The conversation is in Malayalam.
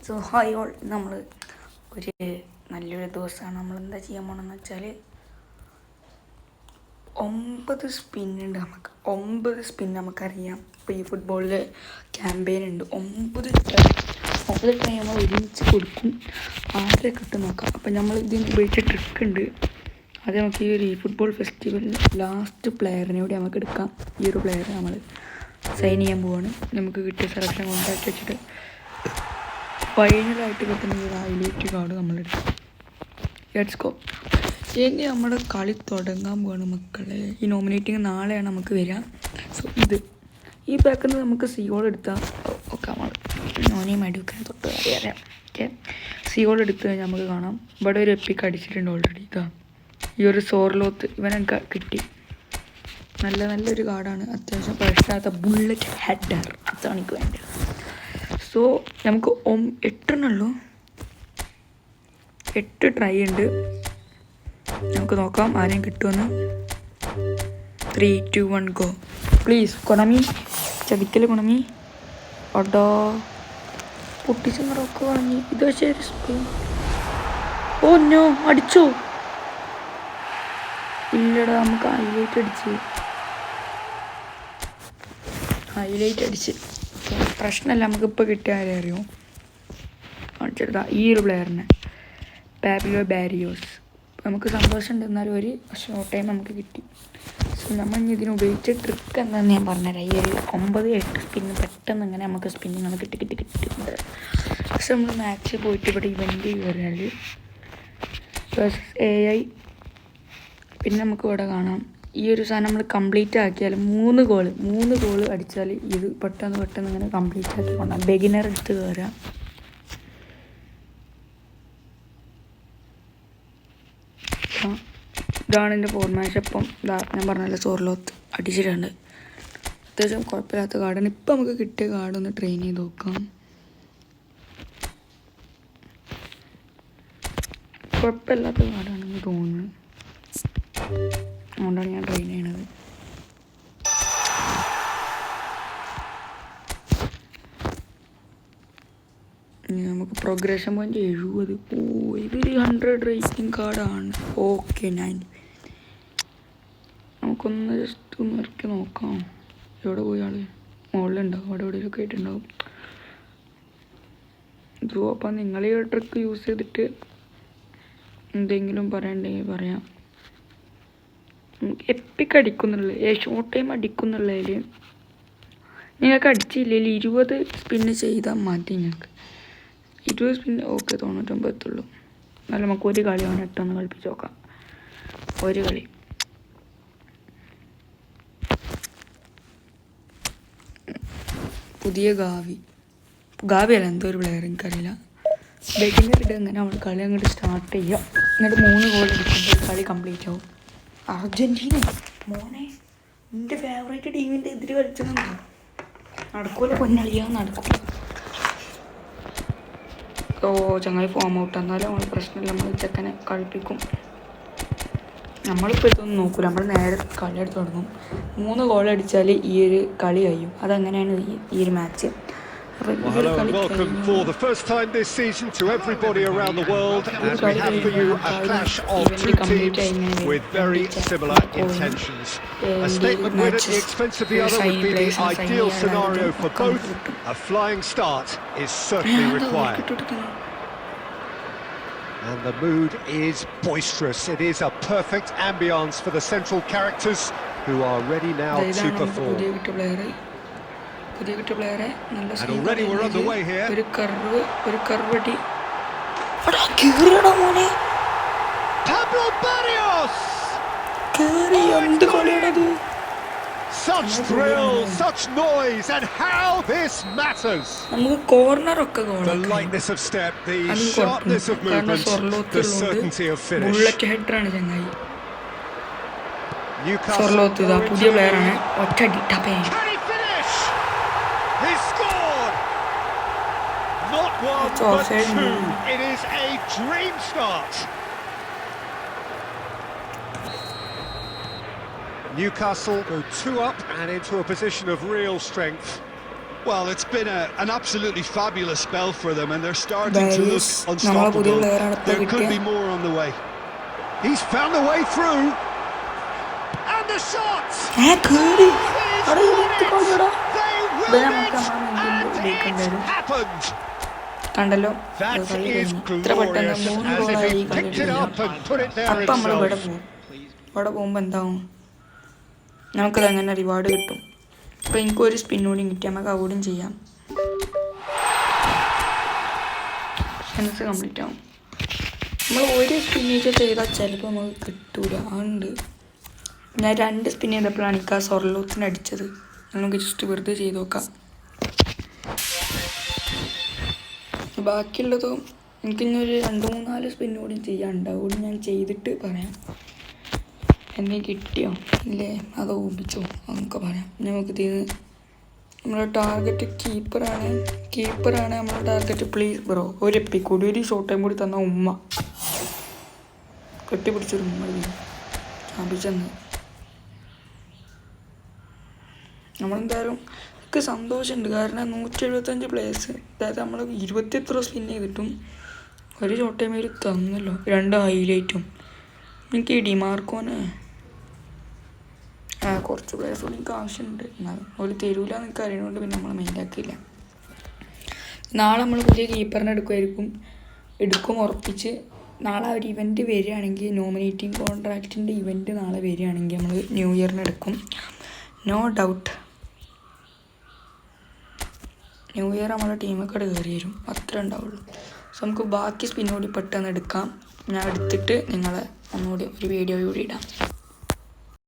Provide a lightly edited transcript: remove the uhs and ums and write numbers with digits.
സോ ഹായ് ഓൾ, നമ്മൾ ഒരു നല്ലൊരു ദിവസമാണ്. നമ്മളെന്താ ചെയ്യാൻ പോകണമെന്ന് വെച്ചാൽ 9 സ്പിന്നുണ്ട് നമുക്ക്. 9 സ്പിൻ നമുക്കറിയാം. ഇപ്പോൾ ഈ ഫുട്ബോളിൽ ക്യാമ്പയിൻ ഉണ്ട്. 9 ട്രൈ നമ്മൾ ഒരുമിച്ച് കൊടുക്കും. ആരെ കിട്ടും നോക്കാം. അപ്പം നമ്മൾ ഇതിന് ഉപയോഗിച്ച ട്രിക്ക് ഉണ്ട്. അത് നമുക്ക് ഈ ഫുട്ബോൾ ഫെസ്റ്റിവലിൽ ലാസ്റ്റ് പ്ലെയറിനെ കൂടി നമുക്ക് എടുക്കാം. ഈ ഒരു പ്ലെയർ നമ്മൾ സൈൻ ചെയ്യാൻ പോവാണ്. നമുക്ക് കിട്ടിയ സെലക്ഷൻ കോൺടാക്ട് വെച്ചിട്ട് ഫൈനലായിട്ട് കിട്ടുന്ന ഒരു ഹൈലൈറ്റ് കാർഡ് നമ്മളെടുക്കും. Let's go. ഇനി നമ്മുടെ കളി തുടങ്ങാൻ പോവാണ് മക്കളെ. ഈ നോമിനേറ്റിങ് നാളെയാണ് നമുക്ക് വരിക. സോ ഈ ബാക്കിൽ നിന്ന് നമുക്ക് സിയോൾ എടുത്താൽ ഒക്കെ നമ്മൾ നോനിയും അടിവെക്കാൻ തൊട്ട് അറിയാം. ഓക്കെ, സിയോൾ എടുത്ത് കഴിഞ്ഞാൽ നമുക്ക് കാണാം. ഇവിടെ ഒരു എപ്പിക്ക് അടിച്ചിട്ടുണ്ട് ഓൾറെഡി. ഇതാ ഈ ഒരു സോർലോത്ത് ഇവനൊക്കെ കിട്ടി. നല്ലൊരു കാർഡാണ്. അത്യാവശ്യം പ്രശ്നമില്ലാത്ത ബുള്ളറ്റ് ഹെഡർ, അതാണ് എനിക്ക് വേണ്ടത്. സോ നമുക്ക് 8 ട്രൈ ഉണ്ട്. നമുക്ക് നോക്കാം ആരെയും കിട്ടുമെന്ന്. 3, 2, 1 ഗോ. പ്ലീസ് കൊണമി, ചതിക്കൽ കൊണമി. ഓട്ടോ പൊട്ടിച്ച് നിറക്ക് വാങ്ങി. ഇത് ശരി. ഓ നോ, അടിച്ചോ? ഇല്ലടാ, നമുക്ക് ഹൈലൈറ്റ് അടിച്ച് പ്രശ്നമല്ല. നമുക്കിപ്പോൾ കിട്ടിയ ആരെ അറിയോ? ചെറുതാ ഈ ഒരു പ്ലെയറിനെ, പാബ്ലോ ബാരിയോസ്. നമുക്ക് സന്തോഷമുണ്ട്, എന്നാലും ഒരു ഷോർട്ട് ടൈം നമുക്ക് കിട്ടി. സോ നമ്മൾ ഇനി ഇതിന് ഉപയോഗിച്ച ട്രിക്ക് എന്താണെന്ന് ഞാൻ പറഞ്ഞുതരാം. ഈ ഒരു 9-8 സ്പിന്ന് പെട്ടെന്ന് ഇങ്ങനെ നമുക്ക് സ്പിന്നിങ്ങൾ കിട്ടിയിട്ടുണ്ട്. പക്ഷെ നമ്മൾ മാച്ച് പോയിട്ട് ഇവിടെ ഇവൻ്റ് കയറിയാൽ AI, പിന്നെ നമുക്ക് ഇവിടെ കാണാം ഈ ഒരു സാധനം നമ്മൾ കംപ്ലീറ്റ് ആക്കിയാൽ 3 ഗോൾ അടിച്ചാൽ ഇത് പെട്ടെന്ന് ഇങ്ങനെ കംപ്ലീറ്റ് ആക്കി കൊണ്ടാണ്. ബെഗിനർ എടുത്ത് കയറാം. ഇതാണ് എൻ്റെ ഫോർമാറ്റ്. അപ്പം ഞാൻ പറഞ്ഞല്ലോ, സോർലോത്ത് അടിച്ചിട്ടുണ്ട്. അത്യാവശ്യം കുഴപ്പമില്ലാത്ത കാർഡാണ്. ഇപ്പം നമുക്ക് കിട്ടിയ കാർഡൊന്ന് ട്രെയിൻ ചെയ്ത് നോക്കാം. കുഴപ്പമില്ലാത്ത കാർഡാണെന്ന് തോന്നുന്നു. അതുകൊണ്ടാണ് ഞാൻ ട്രെയിൻ ചെയ്യണത്. നമുക്ക് പ്രോഗ്രഷൻ പോയിന്റ് 70. ഓ, ഇതൊരു 100 റേറ്റിംഗ് കാർഡാണ്. ഓക്കെ, 90. നമുക്കൊന്ന് ജസ്റ്റ് ഒന്ന് ഇറക്കി നോക്കാം. എവിടെ പോയി ആൾ? മുകളിലുണ്ടാവും, അവിടെ എവിടെയൊക്കെ ആയിട്ടുണ്ടാവും. സോ അപ്പം നിങ്ങൾ ഈ ട്രിക്ക് യൂസ് ചെയ്തിട്ട് എന്തെങ്കിലും പറയണ്ടെങ്കിൽ പറയാം. എപ്പിക്ക് അടിക്കുന്നുള്ളത്, ഷോർട്ട് ടൈം അടിക്കുന്നുള്ളതിൽ നിങ്ങൾക്ക് അടിച്ചില്ലെങ്കിൽ 20 സ്പിന്ന് ചെയ്താൽ മതി. ഞങ്ങൾക്ക് 20 സ്പിന്ന് ഓക്കെ, 99 എത്തുള്ളൂ. എന്നാലും നമുക്ക് ഒരു കളി വേണം 8 കളിപ്പിച്ച് നോക്കാം. ഒരു കളി പുതിയ ഗാവിയല്ല, എന്തോ ഒരു പ്ലെയർ എനിക്കറിയില്ല. ബെഗിനറിട്ട് എങ്ങനെ നമ്മൾ കളി അങ്ങോട്ട് സ്റ്റാർട്ട് ചെയ്യാം. എന്നിട്ട് 3 ഗോൾ അടിക്കുമ്പോൾ കളി കംപ്ലീറ്റ് ആവും. അർജൻറ്റീന മോനെ, എൻ്റെ ഫേവറേറ്റ് ടീമിൻ്റെ എതിര് കളിച്ചതെന്നോ? നടക്കൂല പൊന്നളിയാ, നടക്കൂല. ഓ ചങ്ങായി ഫോം ഔട്ട്. എന്നാലും നമ്മൾ പ്രശ്നമില്ല, നമ്മൾ ചെക്കനെ കളിപ്പിക്കും. നമ്മളിപ്പോൾ ഇതൊന്നും നോക്കൂല, നമ്മൾ നേരെ കളി എടുത്ത് തുടങ്ങും. 3 ഗോൾ അടിച്ചാൽ ഈ ഒരു കളി കഴിയും. അതങ്ങനെയാണ് ഈ ഒരു match. Well, hello and welcome for the first time this season to everybody around the world, as we have for you a clash of 2 teams with very similar intentions. A statement win at the expense of the other would be the ideal scenario for both. A flying start is certainly required. And the mood is boisterous. It is a perfect ambience for the central characters who are ready now to perform. പുതിയ കിട്ടിയ പ്ലെയറെ നല്ല ഒരു കർവ് മോനെ. എന്ത് കളിയാണത്? നമുക്ക് കോർണറൊക്കെ ബുള്ളറ്റ് ഹെഡറാണ് ചങ്ങായി. സൊർലോത്ത് ഇതാ പുതിയ പ്ലെയറാണ്. ഒറ്റടി ടപ്പേ. He scored! Not one, but 2. It is a dream start. Newcastle go 2 up and into a position of real strength. Well, it's been an absolutely fabulous spell for them, and they're starting to look നമ്മളെ പുതിയ unstoppable. പ്ലെയറാണ് ഇപ്പോൾ There could കിട്ടിയ be more on the way. He's found a way through. And the shots! കേറി അവിടെ എത്തിക്കൊണ്ടടാ They ഇവരെ win നമുക്ക് it! നമ്മളെ And ഉപയോഗിക്കേണ്ടി it വരും happened! കണ്ടല്ലോ That കളി is കഴിഞ്ഞു ഇത്ര പെട്ടെന്ന് glorious, 3 as if ഗോളായി he ഈ കളി picked it up and put it there അപ്പം നമ്മൾ ഇവിടെ himself. പോകും ഇവിടെ പോകുമ്പോൾ എന്താവും നമുക്കത് അങ്ങനെ റിവാർഡ് കിട്ടും അപ്പോൾ എനിക്കൊരു സ്പിൻ കൂടി കിട്ടി നമുക്ക് ഔടും ചെയ്യാം സെൻസ് കംപ്ലീറ്റ് ആവും നമ്മൾ ഒരു സ്പിന്നേജ് ചെയ്താൽ ചിലപ്പോൾ നമുക്ക് കിട്ടൂല അതുകൊണ്ട് ഞാൻ 2 സ്പിൻ ചെയ്തപ്പോഴാണ് എനിക്ക് ആ സ്വർലോത്തിന് അടിച്ചത് നമുക്ക് ജസ്റ്റ് വെറുതെ ചെയ്ത് നോക്കാം ബാക്കിയുള്ളതും എനിക്കിന്നൊരു 2-3-4 സ്പിൻ കൂടി ചെയ്യാനുണ്ട് അതുകൊണ്ട് ഞാൻ ചെയ്തിട്ട് പറയാം എന്നെ കിട്ടിയോ ഇല്ലേ അതോ ഊപിച്ചോ എന്നൊക്കെ പറയാം നമുക്ക് നമ്മുടെ ടാർഗറ്റ് കീപ്പറാണ് നമ്മുടെ ടാർഗറ്റ്. പ്ലീസ് ബ്രോ ഒരു എപ്പിക്കൂടി ഒരു ഷോർട്ട് ടൈം കൂടി തന്ന ഉമ്മ കെട്ടിപ്പിടിച്ചൊരു ഉമ്മ സ്ഥാപിച്ചെന്ന് നമ്മളെന്തായാലും എനിക്ക് സന്തോഷമുണ്ട് കാരണം 175 പ്ലേയേഴ്സ് അതായത് നമ്മൾ 20 സ്പിൻ ചെയ്തിട്ടും ഒരു ഷോർട്ട് ടൈം ഒരു തന്നല്ലോ 2 ഹൈലൈറ്റും. എനിക്ക് ഈ ഡിമാർക്കോനെ കുറച്ച് പ്ലേയേഴ്സ് കൂടി എനിക്ക് ആവശ്യമുണ്ട് എന്നാലും ഒരു തരൂല എന്നൊക്കെ അറിയണോണ്ട് പിന്നെ നമ്മൾ മെയിലാക്കിയില്ല. നാളെ നമ്മൾ പുതിയ കീപ്പറിനെ എടുക്കും ഉറപ്പിച്ച്. നാളെ ഒരു ഇവൻറ്റ് വരികയാണെങ്കിൽ നോമിനേറ്റിംഗ് കോൺട്രാക്റ്റിൻ്റെ ഇവൻറ്റ് നാളെ വരികയാണെങ്കിൽ നമ്മൾ ന്യൂ ഇയറിന് എടുക്കും. നോ ഡൗട്ട് ന്യൂ ഇയർ നമ്മളെ ടീമൊക്കെ കയറി വരും, അത്രേ ഉണ്ടാവുള്ളൂ. സോ നമുക്ക് ബാക്കി സ്പിന്നോടി പെട്ടെന്ന് എടുക്കാം. ഞാൻ എടുത്തിട്ട് നിങ്ങളെ ഒന്നുകൂടി ഒരു വീഡിയോ കൂടി ഇടാം.